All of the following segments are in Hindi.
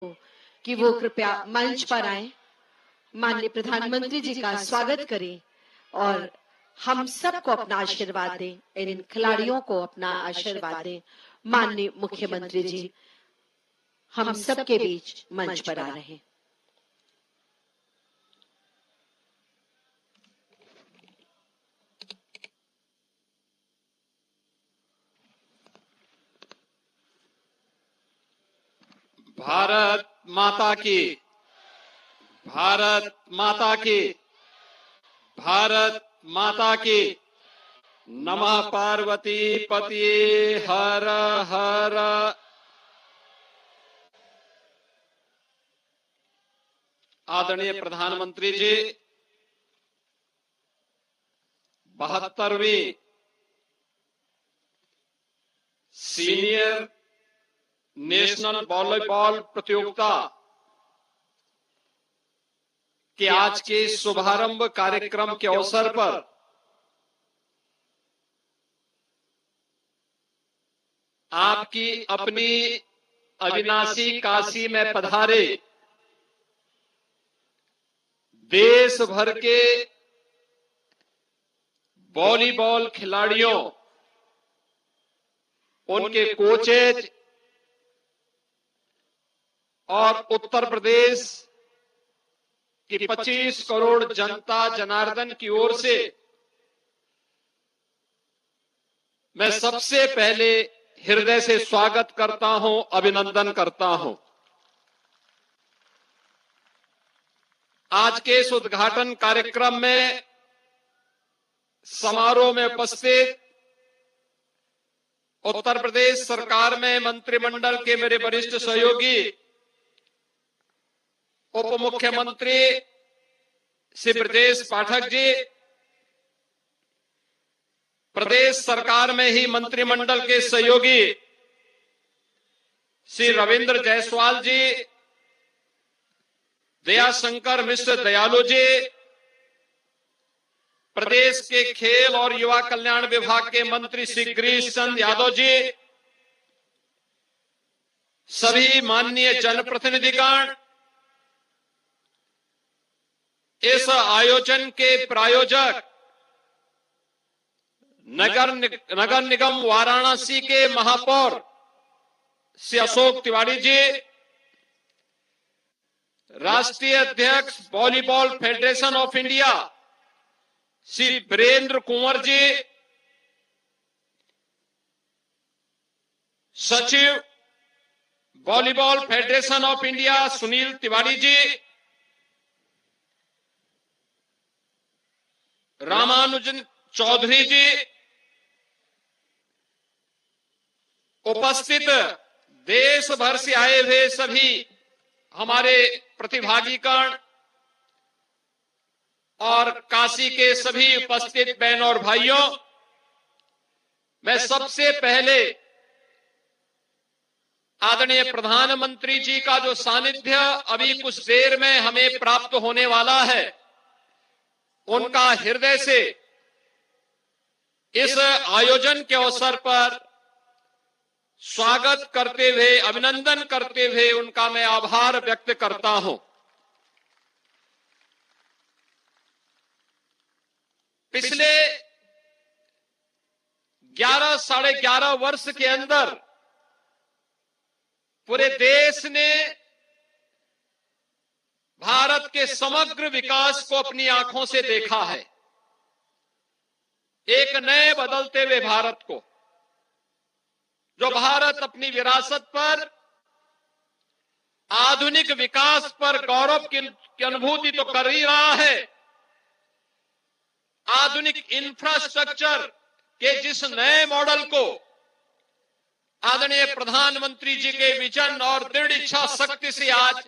कि वो कृपया मंच पर आए, माननीय प्रधानमंत्री जी का स्वागत करें और हम सबको अपना आशीर्वाद दें, इन खिलाड़ियों को अपना आशीर्वाद दें। माननीय मुख्यमंत्री जी हम सबके बीच मंच पर आ रहे हैं। भारत माता की, भारत माता की, भारत माता की। नमः पार्वती पतिये हर हर। आदरणीय प्रधानमंत्री जी, 72वीं सीनियर नेशनल वॉलीबॉल प्रतियोगिता के आज के शुभारंभ कार्यक्रम के अवसर पर आपकी अपनी अविनाशी काशी में पधारे देश भर के वॉलीबॉल खिलाड़ियों, उनके कोचेज और उत्तर प्रदेश की 25 करोड़ जनता जनार्दन की ओर से मैं सबसे पहले हृदय से स्वागत करता हूं, अभिनंदन करता हूं। आज के इस उद्घाटन कार्यक्रम में समारोह में उपस्थित उत्तर प्रदेश सरकार में मंत्रिमंडल के मेरे वरिष्ठ सहयोगी उप मुख्यमंत्री श्री ब्रजेश पाठक जी, प्रदेश सरकार में ही मंत्रिमंडल के सहयोगी श्री रविंद्र जायसवाल जी, दयाशंकर मिश्र दयालु जी, प्रदेश के खेल और युवा कल्याण विभाग के मंत्री श्री गिरीश चंद्र यादव जी, सभी माननीय जनप्रतिनिधिगण, इस आयोजन के प्रायोजक नगर निगम वाराणसी के महापौर श्री अशोक तिवारी जी, राष्ट्रीय अध्यक्ष volleyball federation of India Shri Virendra Kunwar ji, सचिव volleyball federation of India Sunil Tiwari ji, Ramanujan Chaudhary ji, उपस्थित देश भर से आए हुए सभी हमारे प्रतिभागीगण और काशी के सभी उपस्थित बहनों और भाइयों, मैं सबसे पहले आदरणीय प्रधानमंत्री जी का जो सानिध्य अभी कुछ देर में हमें प्राप्त होने वाला है, उनका हृदय से इस आयोजन के अवसर पर स्वागत करते हुए, अभिनंदन करते हुए उनका मैं आभार व्यक्त करता हूं। पिछले 11 साढ़े 11 वर्ष के अंदर पूरे देश ने भारत के समग्र विकास को अपनी आंखों से देखा है, एक नए बदलते हुए भारत को, जो भारत अपनी विरासत पर, आधुनिक विकास पर गौरव की अनुभूति तो कर ही रहा है, आधुनिक इंफ्रास्ट्रक्चर के जिस नए मॉडल को आदरणीय प्रधानमंत्री जी के विजन और दृढ़ इच्छा शक्ति से आज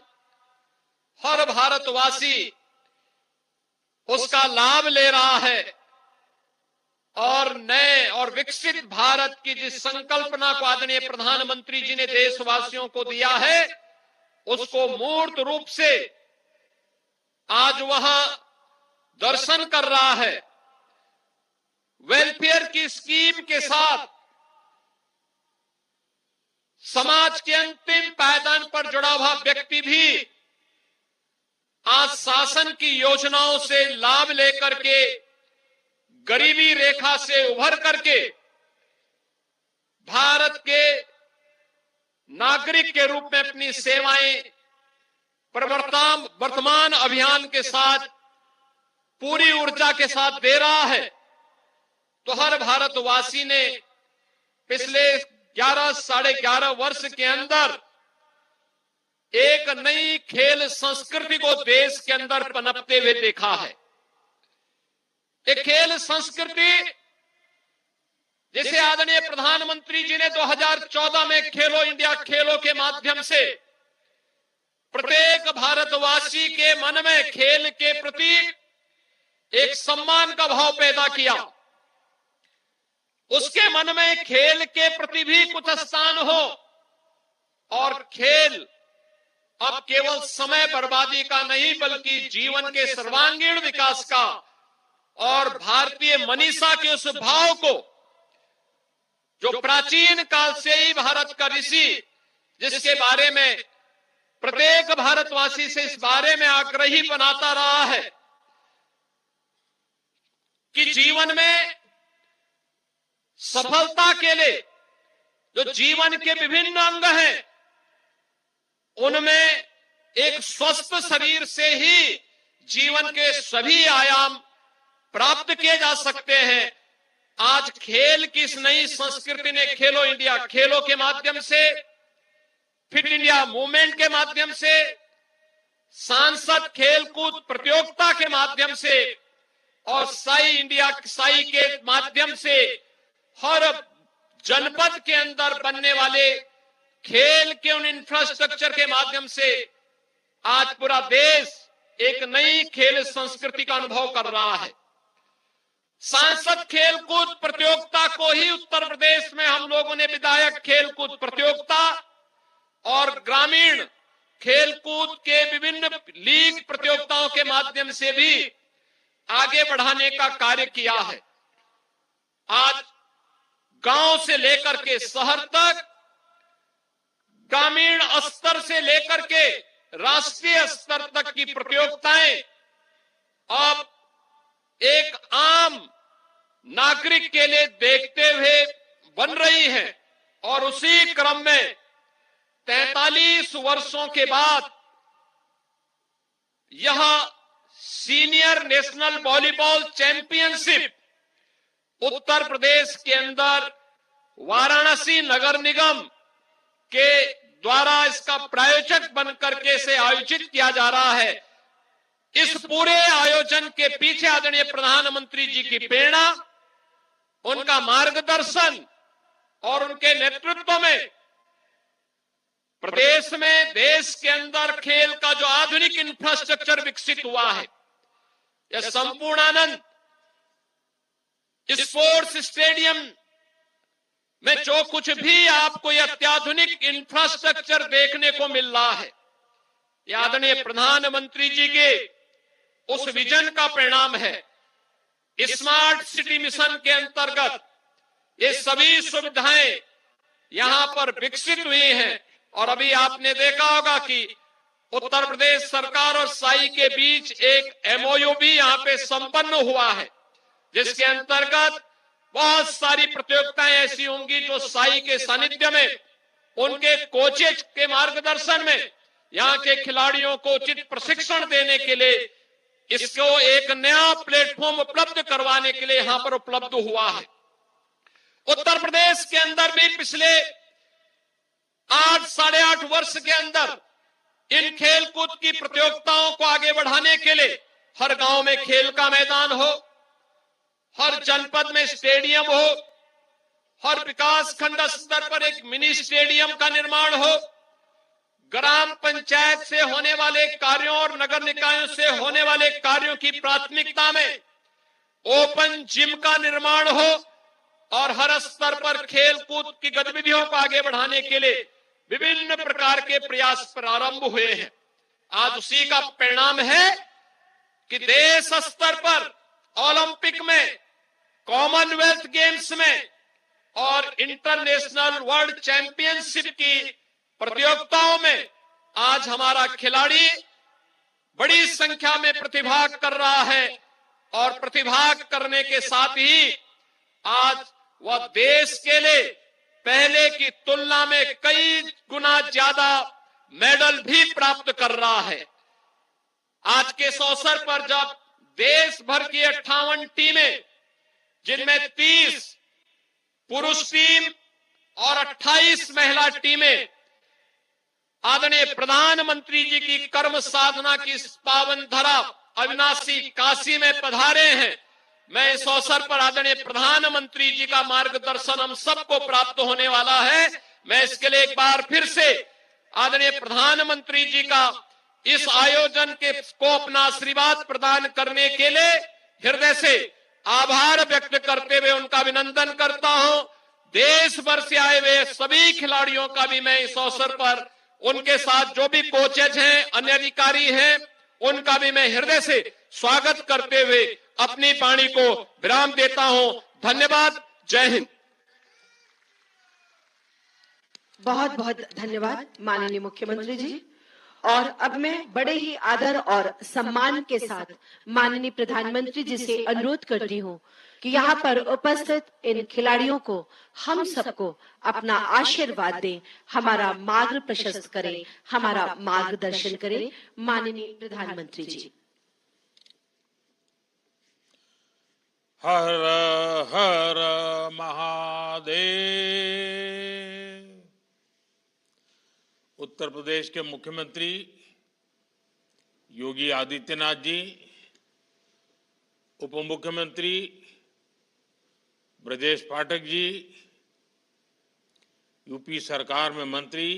हर भारतवासी उसका लाभ ले रहा है और नए और विकसित भारत की जिस संकल्पना को आदरणीय प्रधानमंत्री जी ने देशवासियों को दिया है, उसको मूर्त रूप से आज वह दर्शन कर रहा है। वेलफेयर की स्कीम के साथ समाज के अंतिम पायदान पर जुड़ा हुआ व्यक्ति भी आज शासन की योजनाओं से लाभ लेकर के गरीबी रेखा से उभर करके भारत के नागरिक के रूप में अपनी सेवाएं वर्तमान अभियान के साथ पूरी ऊर्जा के साथ दे रहा है, तो हर भारतवासी ने पिछले 11-11.5 वर्ष के अंदर एक नई खेल संस्कृति को देश के अंदर पनपते हुए देखा है। एक खेल संस्कृति जिसे आदरणीय प्रधानमंत्री जी ने 2014 में खेलो इंडिया खेलों के माध्यम से प्रत्येक भारतवासी के मन में खेल के प्रति एक सम्मान का भाव पैदा किया, उसके मन में खेल के प्रति भी कुछ स्थान हो और खेल अब केवल समय बर्बादी का नहीं बल्कि जीवन के सर्वांगीण विकास का और भारतीय मनीषा के उस भाव को जो प्राचीन काल से ही भारत का ऋषि जिसके बारे में प्रत्येक भारतवासी से इस बारे में आग्रही बनाता रहा है कि जीवन में सफलता के लिए जो जीवन के विभिन्न अंग हैं उनमें एक स्वस्थ शरीर से ही जीवन के सभी आयाम प्राप्त किए जा सकते हैं। आज खेल की इस नई संस्कृति ने खेलो इंडिया खेलों के माध्यम से, फिट इंडिया मूवमेंट के माध्यम से, सांसद खेलकूद प्रतियोगिता के माध्यम से और साई के माध्यम से हर जनपद के अंदर बनने वाले खेल के उन इंफ्रास्ट्रक्चर के माध्यम से आज पूरा देश एक नई खेल संस्कृति का अनुभव कर रहा है। सांसद खेलकूद प्रतियोगिता को ही उत्तर प्रदेश में हम लोगों ने विधायक खेलकूद प्रतियोगिता और ग्रामीण खेलकूद के विभिन्न लीग प्रतियोगिताओं के माध्यम से भी आगे बढ़ाने का कार्य किया है। आज गांव से लेकर के शहर तक, ग्रामीण स्तर से लेकर के राष्ट्रीय स्तर तक की प्रतियोगिताएं अब एक आम नागरिक के लिए देखते हुए बन रही है और उसी क्रम में 43 वर्षों के बाद यह senior national volleyball championship Uttar Pradesh के अंदर वाराणसी नगर निगम के द्वारा इसका प्रायोजक बनकर के इसे आयोजित किया जा रहा है। इस पूरे आयोजन के पीछे आदरणीय प्रधानमंत्री जी की प्रेरणा, उनका मार्गदर्शन और उनके नेतृत्व में प्रदेश में देश के अंदर खेल का जो आधुनिक इंफ्रास्ट्रक्चर विकसित हुआ है, यह संपूर्णानंद स्पोर्ट्स स्टेडियम में जो कुछ भी आपको यह अत्याधुनिक इंफ्रास्ट्रक्चर देखने को मिल रहा है, यह आदरणीय प्रधानमंत्री जी के उस विजन का परिणाम है। स्मार्ट सिटी मिशन के अंतर्गत ये सभी सुविधाएं यहां पर विकसित हुई हैं और अभी आपने देखा होगा कि उत्तर प्रदेश सरकार और साई के बीच एक एमओयू भी यहां पे संपन्न हुआ है, जिसके अंतर्गत बहुत सारी प्रतियोगिताएं ऐसी होंगी जो साई के सानिध्य में उनके कोचेज के मार्गदर्शन में यहाँ के खिलाड़ियों को उचित प्रशिक्षण देने के लिए इसको एक नया प्लेटफॉर्म उपलब्ध करवाने के लिए यहाँ पर उपलब्ध हुआ है। उत्तर प्रदेश के अंदर भी पिछले 8-8.5 वर्ष के अंदर इन खेलकूद की प्रतियोगिताओं को आगे बढ़ाने के लिए हर गांव में खेल का मैदान हो, हर जनपद में स्टेडियम हो, हर विकास खंड स्तर पर एक मिनी स्टेडियम का निर्माण हो, ग्राम पंचायत से होने वाले कार्यों और नगर निकायों से होने वाले कार्यों की प्राथमिकता में ओपन जिम का निर्माण हो और हर स्तर पर खेल कूद की गतिविधियों को आगे बढ़ाने के लिए विभिन्न प्रकार के प्रयास प्रारंभ हुए हैं। आज उसी का परिणाम है कि देश स्तर पर ओलंपिक में, कॉमनवेल्थ गेम्स में और इंटरनेशनल वर्ल्ड चैंपियनशिप की प्रतियोगिताओं में आज हमारा खिलाड़ी बड़ी संख्या में प्रतिभाग कर रहा है और प्रतिभाग करने के साथ ही आज वह देश के लिए पहले की तुलना में कई गुना ज्यादा मेडल भी प्राप्त कर रहा है। आज के इस अवसर पर जब देश भर की 58 टीमें, जिनमें 30 पुरुष टीम और 28 महिला टीमें आदरणीय प्रधानमंत्री जी की कर्म साधना की इस पावन धरा अविनाशी काशी में पधारे हैं, मैं इस अवसर पर आदरणीय प्रधानमंत्री जी का मार्गदर्शन हम सबको प्राप्त होने वाला है। मैं इसके लिए एक बार फिर से आदरणीय प्रधानमंत्री जी का इस आयोजन को अपना आशीर्वाद प्रदान करने के लिए हृदय से आभार व्यक्त करते हुए उनका अभिनंदन करता हूं। देश भर से आए हुए सभी खिलाड़ियों का भी मैं इस अवसर पर, उनके साथ जो भी कोचेज हैं, अन्य अधिकारी हैं, उनका भी मैं हृदय से स्वागत करते हुए अपनी वाणी को विराम देता हूं। धन्यवाद। जय हिंद। बहुत बहुत धन्यवाद माननीय मुख्यमंत्री जी। और अब मैं बड़े ही आदर और सम्मान के साथ माननीय प्रधानमंत्री जी से अनुरोध करती हूँ कि यहाँ पर उपस्थित इन खिलाड़ियों को, हम सबको अपना आशीर्वाद दें, हमारा मार्ग प्रशस्त करें, हमारा मार्गदर्शन करें। माननीय प्रधानमंत्री जी। हर हर महादेव। उत्तर प्रदेश के मुख्यमंत्री योगी आदित्यनाथ जी, उप मुख्यमंत्री ब्रजेश पाठक जी, यूपी सरकार में मंत्री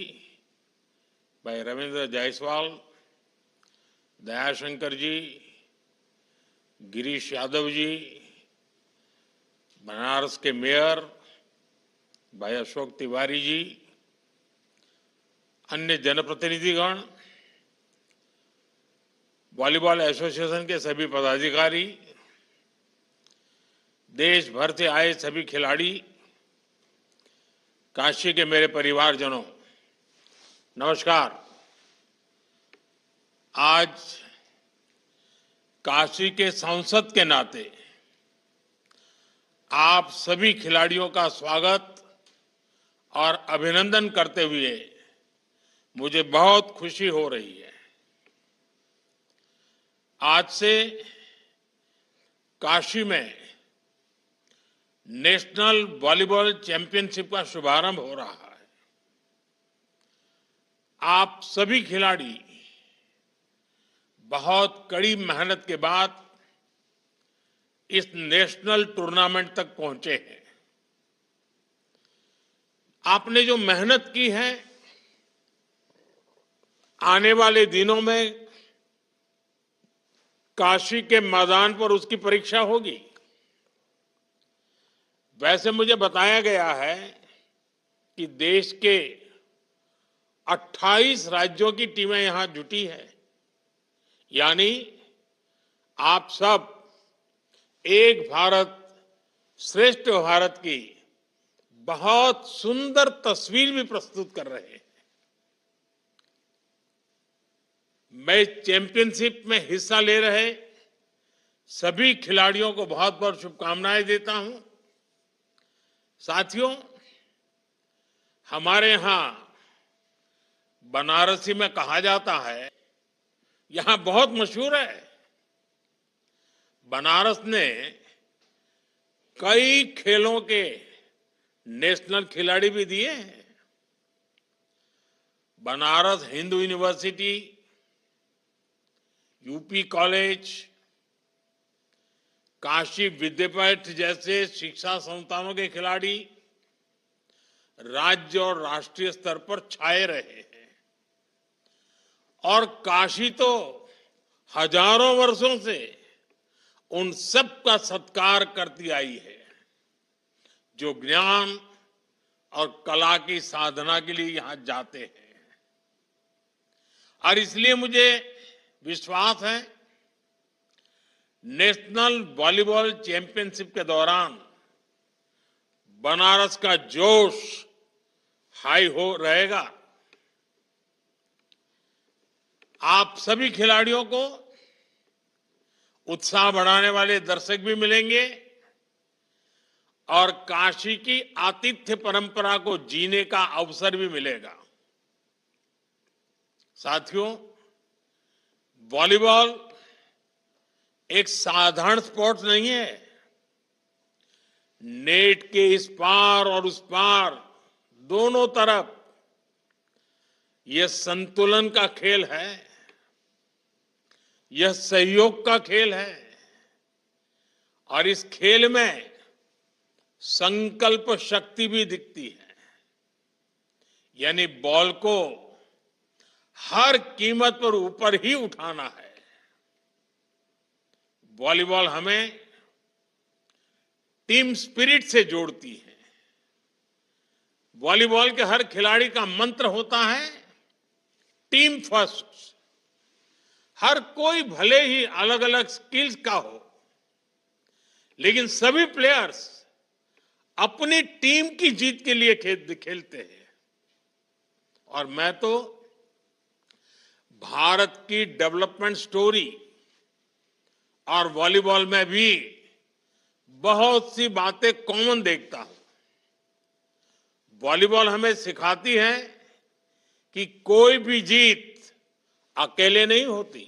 भाई रविंद्र जायसवाल, दयाशंकर जी, गिरीश यादव जी, बनारस के मेयर भाई अशोक तिवारी जी, अन्य जनप्रतिनिधिगण, वॉलीबॉल एसोसिएशन के सभी पदाधिकारी, देश भर से आए सभी खिलाड़ी, काशी के मेरे परिवारजनों, नमस्कार। आज काशी के सांसद के नाते आप सभी खिलाड़ियों का स्वागत और अभिनंदन करते हुए मुझे बहुत खुशी हो रही है। आज से काशी में नेशनल वॉलीबॉल चैंपियनशिप का शुभारंभ हो रहा है। आप सभी खिलाड़ी बहुत कड़ी मेहनत के बाद इस नेशनल टूर्नामेंट तक पहुंचे हैं। आपने जो मेहनत की है, आने वाले दिनों में काशी के मैदान पर उसकी परीक्षा होगी। वैसे मुझे बताया गया है कि देश के 28 राज्यों की टीमें यहां जुटी है, यानी आप सब एक भारत श्रेष्ठ भारत की बहुत सुंदर तस्वीर भी प्रस्तुत कर रहे हैं। मैं चैंपियनशिप में हिस्सा ले रहे सभी खिलाड़ियों को बहुत बहुत शुभकामनाएं देता हूं। साथियों, हमारे यहां बनारसी में कहा जाता है, यहां बहुत मशहूर है, बनारस ने कई खेलों के नेशनल खिलाड़ी भी दिए हैं। Banaras Hindu university, UP college, Kashi Vidyapith जैसे शिक्षा संस्थानों के खिलाड़ी राज्य और राष्ट्रीय स्तर पर छाए रहे हैं। और काशी तो हजारों वर्षों से उन सब का सत्कार करती आई है जो ज्ञान और कला की साधना के लिए यहां जाते हैं। और इसलिए मुझे विश्वास है, नेशनल वॉलीबॉल चैंपियनशिप के दौरान बनारस का जोश हाई हो रहेगा। आप सभी खिलाड़ियों को उत्साह बढ़ाने वाले दर्शक भी मिलेंगे और काशी की आतिथ्य परंपरा को जीने का अवसर भी मिलेगा। साथियों, वॉलीबॉल एक साधारण स्पोर्ट नहीं है। नेट के इस पार और उस पार दोनों तरफ यह संतुलन का खेल है, यह सहयोग का खेल है और इस खेल में संकल्प शक्ति भी दिखती है। यानी बॉल को हर कीमत पर ऊपर ही उठाना है। वॉलीबॉल हमें टीम स्पिरिट से जोड़ती है। वॉलीबॉल के हर खिलाड़ी का मंत्र होता है टीम फर्स्ट। हर कोई भले ही अलग अलग स्किल्स का हो, लेकिन सभी प्लेयर्स अपनी टीम की जीत के लिए खेलते हैं। और मैं तो भारत की डेवलपमेंट स्टोरी और वॉलीबॉल में भी बहुत सी बातें कॉमन देखता हूं। वॉलीबॉल हमें सिखाती है कि कोई भी जीत अकेले नहीं होती।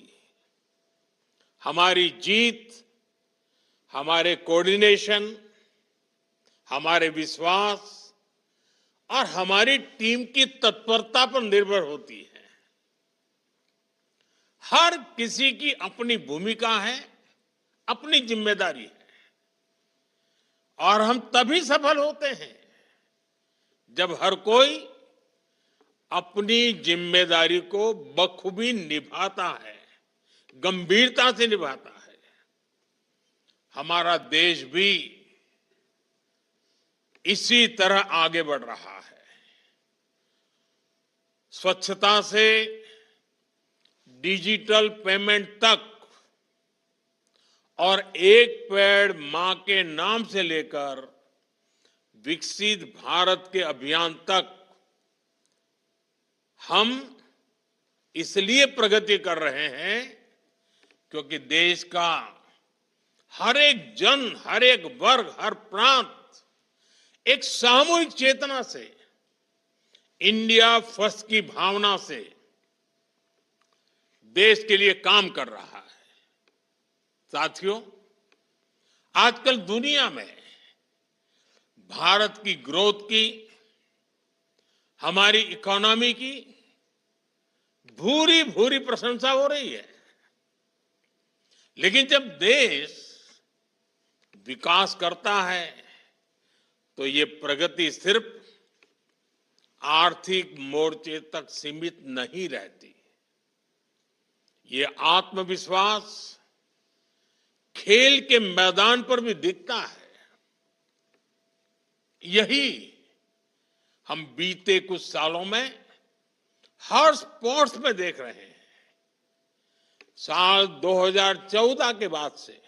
हमारी जीत हमारे कोऑर्डिनेशन, हमारे विश्वास और हमारी टीम की तत्परता पर निर्भर होती है। हर किसी की अपनी भूमिका है, अपनी जिम्मेदारी है और हम तभी सफल होते हैं जब हर कोई अपनी जिम्मेदारी को बखूबी निभाता है, गंभीरता से निभाता है। हमारा देश भी इसी तरह आगे बढ़ रहा है। स्वच्छता से डिजिटल पेमेंट तक और एक पेड़ मां के नाम से लेकर विकसित भारत के अभियान तक हम इसलिए प्रगति कर रहे हैं क्योंकि देश का हर एक जन, हर एक वर्ग, हर प्रांत एक सामूहिक चेतना से, इंडिया फर्स्ट की भावना से देश के लिए काम कर रहा है। साथियों, आजकल दुनिया में भारत की ग्रोथ की, हमारी इकोनॉमी की भूरी भूरी प्रशंसा हो रही है। लेकिन जब देश विकास करता है तो ये प्रगति सिर्फ आर्थिक मोर्चे तक सीमित नहीं रहती। ये आत्मविश्वास खेल के मैदान पर भी दिखता है। यही हम बीते कुछ सालों में हर स्पोर्ट्स में देख रहे हैं। साल 2014 के बाद से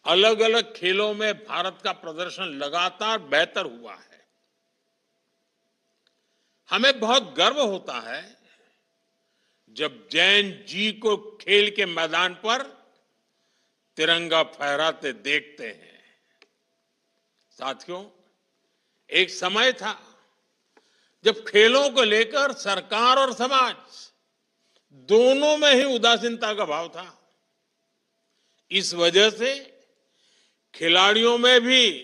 अलग अलग खेलों में भारत का प्रदर्शन लगातार बेहतर हुआ है। हमें बहुत गर्व होता है जब जैन जी को खेल के मैदान पर तिरंगा फहराते देखते हैं। साथियों, एक समय था जब खेलों को लेकर सरकार और समाज दोनों में ही उदासीनता का भाव था। इस वजह से खिलाड़ियों में भी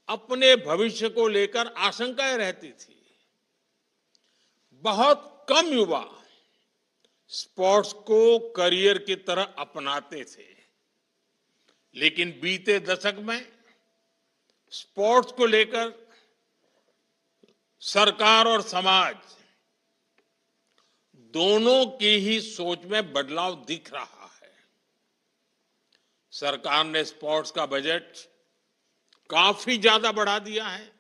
अपने भविष्य को लेकर आशंकाएं रहती थी। बहुत कम युवा स्पोर्ट्स को करियर की तरह अपनाते थे। लेकिन बीते दशक में स्पोर्ट्स को लेकर सरकार और समाज दोनों की ही सोच में बदलाव दिख रहा है। सरकार ने स्पोर्ट्स का बजट काफी ज्यादा बढ़ा दिया है।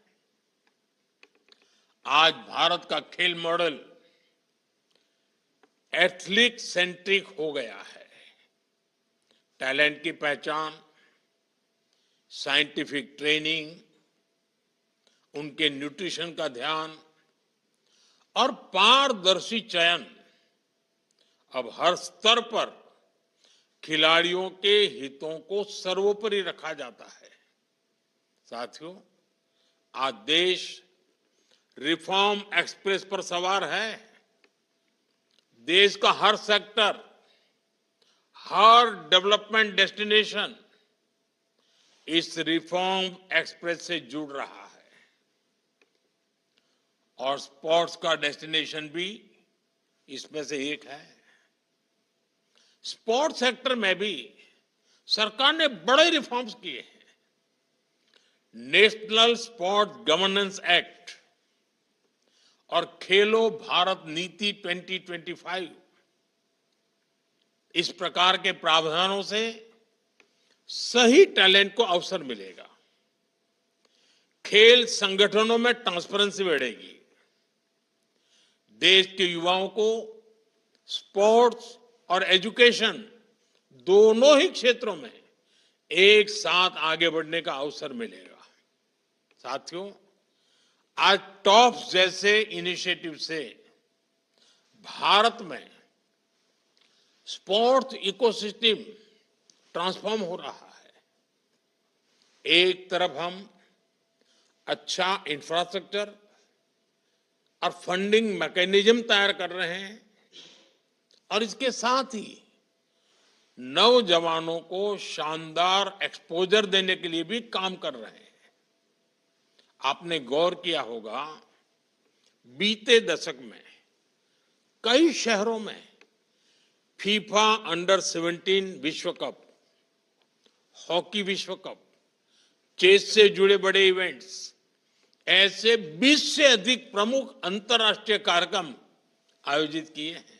आज भारत का खेल मॉडल एथलीट सेंट्रिक हो गया है। टैलेंट की पहचान, साइंटिफिक ट्रेनिंग उनके न्यूट्रिशन का ध्यान और पारदर्शी चयन, अब हर स्तर पर खिलाड़ियों के हितों को सर्वोपरि रखा जाता है। साथियों, आज देश रिफॉर्म एक्सप्रेस पर सवार है। देश का हर सेक्टर, हर डेवलपमेंट डेस्टिनेशन इस रिफॉर्म एक्सप्रेस से जुड़ रहा है और स्पोर्ट्स का डेस्टिनेशन भी इसमें से एक है। स्पोर्ट्स सेक्टर में भी सरकार ने बड़े रिफॉर्म्स किए हैं। नेशनल स्पोर्ट्स गवर्नेंस एक्ट और खेलो भारत नीति 2025, इस प्रकार के प्रावधानों से सही टैलेंट को अवसर मिलेगा, खेल संगठनों में ट्रांसपेरेंसी बढ़ेगी, देश के युवाओं को स्पोर्ट्स और एजुकेशन दोनों ही क्षेत्रों में एक साथ आगे बढ़ने का अवसर मिलेगा। साथियों, आज टॉप्स जैसे इनिशिएटिव से भारत में स्पोर्ट्स इकोसिस्टम ट्रांसफॉर्म हो रहा है। एक तरफ हम अच्छा इंफ्रास्ट्रक्चर और फंडिंग मैकेनिज्म तैयार कर रहे हैं और इसके साथ ही नौजवानों को शानदार एक्सपोजर देने के लिए भी काम कर रहे हैं। आपने गौर किया होगा, बीते दशक में कई शहरों में फीफा अंडर 17 विश्व कप, हॉकी विश्व कप, चेस से जुड़े बड़े इवेंट्स, ऐसे 20 से अधिक प्रमुख अंतर्राष्ट्रीय कार्यक्रम आयोजित किए हैं।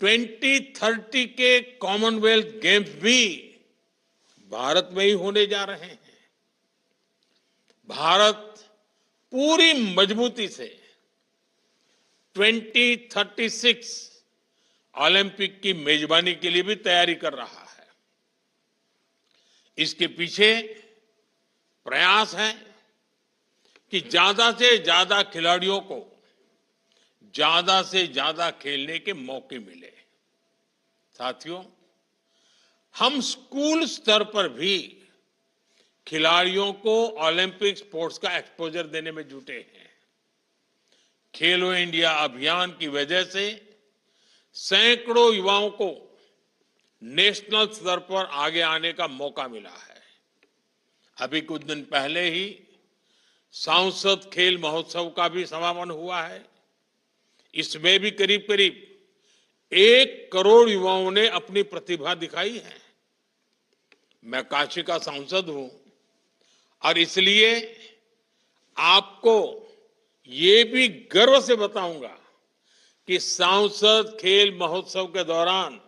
2030 के कॉमनवेल्थ गेम्स भी भारत में ही होने जा रहे हैं। भारत पूरी मजबूती से 2036 ओलंपिक की मेजबानी के लिए भी तैयारी कर रहा है। इसके पीछे प्रयास है कि ज्यादा से ज्यादा खिलाड़ियों को ज्यादा से ज्यादा खेलने के मौके मिले। साथियों, हम स्कूल स्तर पर भी खिलाड़ियों को ओलंपिक स्पोर्ट्स का एक्सपोजर देने में जुटे हैं। खेलो इंडिया अभियान की वजह से सैकड़ों युवाओं को नेशनल स्तर पर आगे आने का मौका मिला है। अभी कुछ दिन पहले ही सांसद खेल महोत्सव का भी समापन हुआ है। इसमें भी करीब करीब 1 करोड़ युवाओं ने अपनी प्रतिभा दिखाई है। मैं काशी का सांसद हूं और इसलिए आपको ये भी गर्व से बताऊंगा कि सांसद खेल महोत्सव के दौरान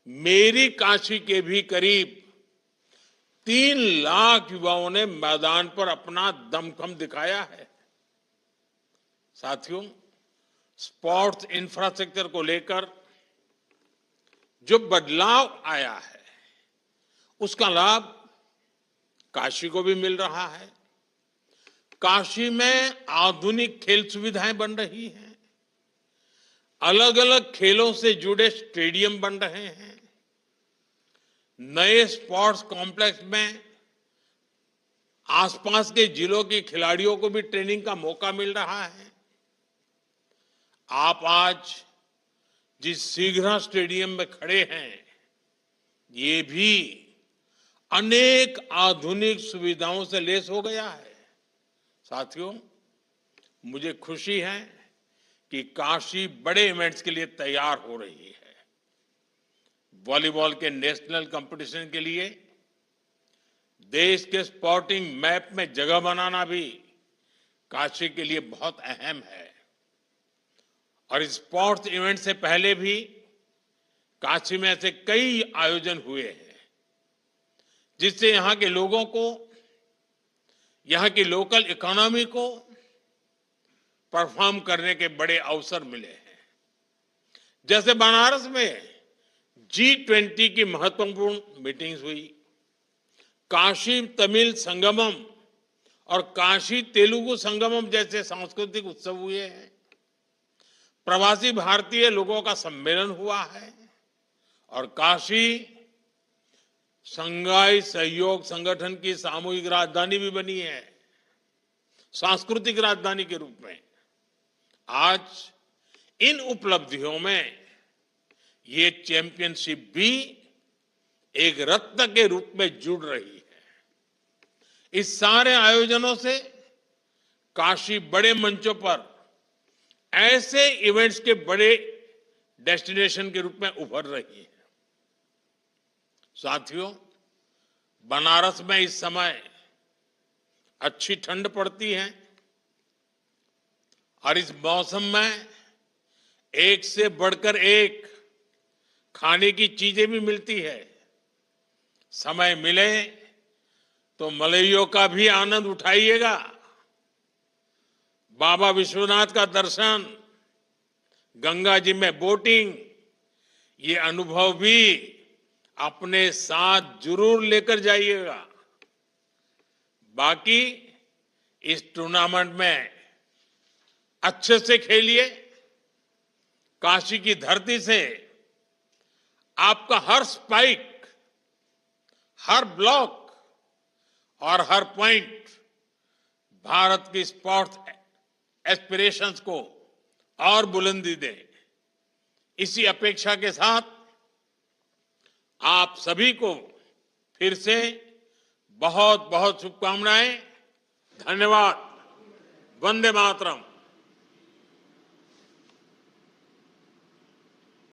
मेरी काशी के भी करीब 3 लाख युवाओं ने मैदान पर अपना दमखम दिखाया है। साथियों, स्पोर्ट्स इंफ्रास्ट्रक्चर को लेकर जो बदलाव आया है, उसका लाभ काशी को भी मिल रहा है। काशी में आधुनिक खेल सुविधाएं बन रही हैं, अलग अलग खेलों से जुड़े स्टेडियम बन रहे हैं, नए स्पोर्ट्स कॉम्प्लेक्स में आसपास के जिलों के खिलाड़ियों को भी ट्रेनिंग का मौका मिल रहा है। आप आज जिस सीघ्रा स्टेडियम में खड़े हैं, ये भी अनेक आधुनिक सुविधाओं से लैस हो गया है। साथियों, मुझे खुशी है कि काशी बड़े इवेंट्स के लिए तैयार हो रही है। वॉलीबॉल के नेशनल कंपटीशन के लिए देश के स्पोर्टिंग मैप में जगह बनाना भी काशी के लिए बहुत अहम है। और इस स्पोर्ट्स इवेंट से पहले भी काशी में ऐसे कई आयोजन हुए हैं, जिससे यहां के लोगों को, यहां की लोकल इकोनॉमी को परफॉर्म करने के बड़े अवसर मिले हैं। जैसे बनारस में G20 की महत्वपूर्ण मीटिंग्स हुई, काशी तमिल संगमम और काशी तेलुगु संगमम जैसे सांस्कृतिक उत्सव हुए हैं। प्रवासी भारतीय लोगों का सम्मेलन हुआ है और काशी शंघाई सहयोग संगठन की सामूहिक राजधानी भी बनी है, सांस्कृतिक राजधानी के रूप में। आज इन उपलब्धियों में ये चैंपियनशिप भी एक रत्न के रूप में जुड़ रही है। इस सारे आयोजनों से काशी बड़े मंचों पर ऐसे इवेंट्स के बड़े डेस्टिनेशन के रूप में उभर रही है। साथियों, बनारस में इस समय अच्छी ठंड पड़ती है और इस मौसम में एक से बढ़कर एक खाने की चीजें भी मिलती है। समय मिले तो मलइयों का भी आनंद उठाइएगा। बाबा विश्वनाथ का दर्शन, गंगा जी में बोटिंग, ये अनुभव भी अपने साथ जरूर लेकर जाइएगा। बाकी इस टूर्नामेंट में अच्छे से खेलिए। काशी की धरती से आपका हर स्पाइक, हर ब्लॉक और हर पॉइंट भारत की स्पोर्ट्स एस्पिरेशंस को और बुलंदी दे। इसी अपेक्षा के साथ आप सभी को फिर से बहुत बहुत शुभकामनाएं। धन्यवाद। वंदे मातरम।